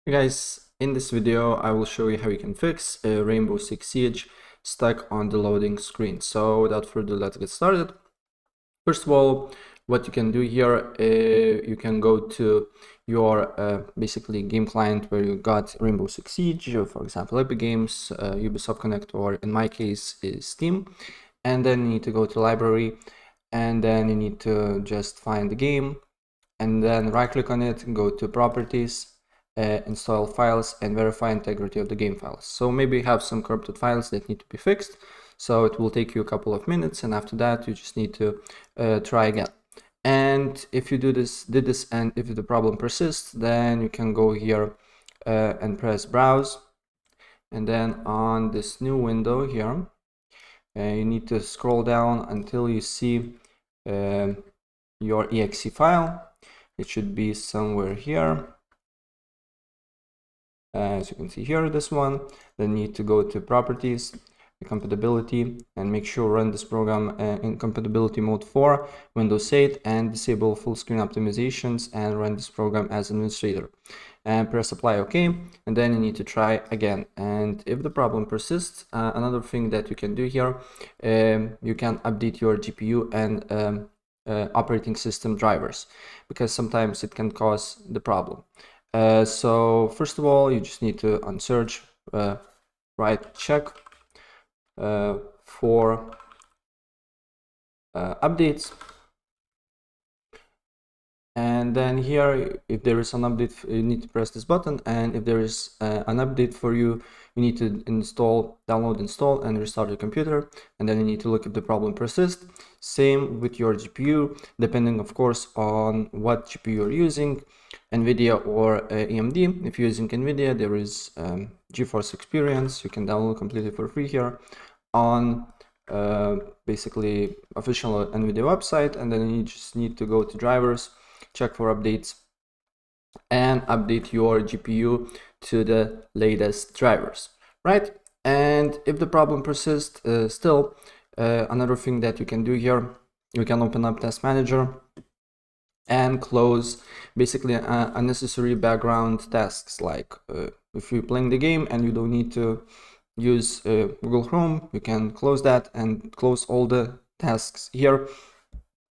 Hey guys, in this video I will show you how you can fix a Rainbow Six Siege stuck on the loading screen. So without further ado, let's get started. First of all, what you can do here, you can go to your basically game client where you got Rainbow Six Siege, for example Epic Games, Ubisoft Connect, or in my case is Steam. And then you need to go to library, and then you need to just find the game, and then right click on it, go to properties, install files, and verify integrity of the game files. So maybe you have some corrupted files that need to be fixed, so it will take you a couple of minutes, and after that you just need to try again. And if you did this and if the problem persists, then you can go here and press browse, and then on this new window here you need to scroll down until you see your exe file. It should be somewhere here. As you can see here, this one. Then you need to go to properties, compatibility, and make sure run this program in compatibility mode 4, Windows 8, and disable full screen optimizations and run this program as administrator. And press apply OK, and then you need to try again. And if the problem persists, another thing that you can do here, you can update your GPU and operating system drivers, because sometimes it can cause the problem. So first of all, you just need to on search, right check for updates, and then here if there is an update you need to press this button, and if there is an update for you, you need to download, install, and restart your computer, and then you need to look if the problem persists. Same with your GPU, depending of course on what GPU you're using, NVIDIA or AMD. If you're using NVIDIA, there is GeForce Experience. You can download completely for free here on basically official NVIDIA website, and then you just need to go to drivers, check for updates, and update your GPU to the latest drivers, right? And if the problem persists still, another thing that you can do here, you can open up Task Manager and close basically unnecessary background tasks, like if you're playing the game and you don't need to use Google Chrome, you can close that and close all the tasks here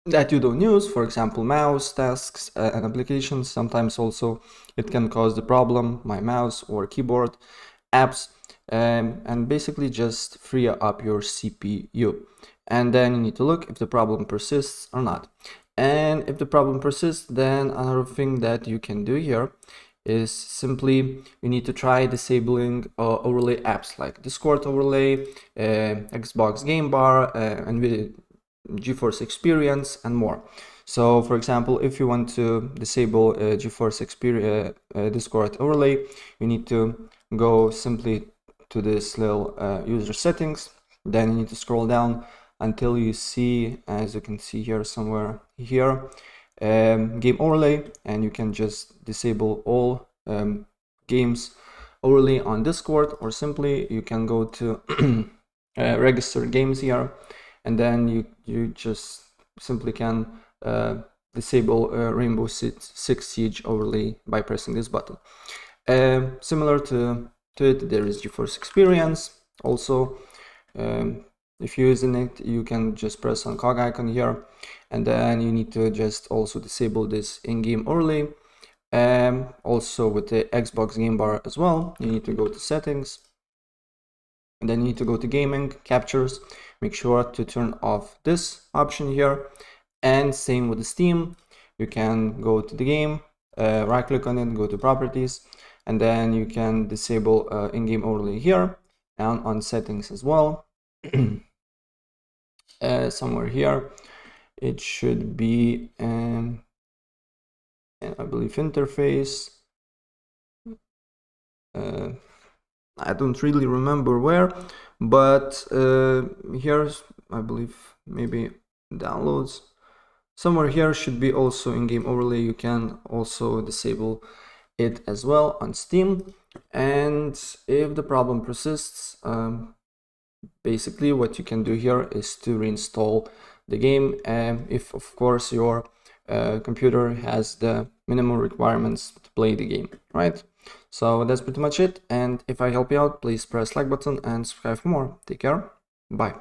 that you don't use, for example mouse tasks and applications. Sometimes also it can cause the problem, my mouse or keyboard apps, and basically just free up your CPU. And then you need to look if the problem persists or not. And if the problem persists, then another thing that you can do here is simply you need to try disabling overlay apps like Discord overlay, Xbox Game Bar, NVIDIA GeForce Experience, and more. So for example, if you want to disable GeForce Experience Discord overlay, you need to go simply to this little user settings, then you need to scroll down until you see, as you can see here somewhere here, game overlay, and you can just disable all games overlay on Discord, or simply you can go to register games here, and then you just simply can disable Rainbow Six Siege overlay by pressing this button. Similar to it, there is GeForce Experience also. If you're using it, you can just press on cog icon here, and then you need to just also disable this in-game overlay. Also with the Xbox Game Bar as well, you need to go to settings, and then you need to go to gaming, captures, make sure to turn off this option here. And same with the Steam, you can go to the game, right click on it, go to properties, and then you can disable in-game overlay here, and on settings as well. Somewhere here it should be I believe interface, I don't really remember where, but here's, I believe, maybe downloads. Somewhere here should be also in-game overlay. You can also disable it as well on Steam. And if the problem persists, basically what you can do here is to reinstall the game, if of course your computer has the minimum requirements to play the game, right? So that's pretty much it, and if I help you out, please press like button and subscribe for more. Take care, bye.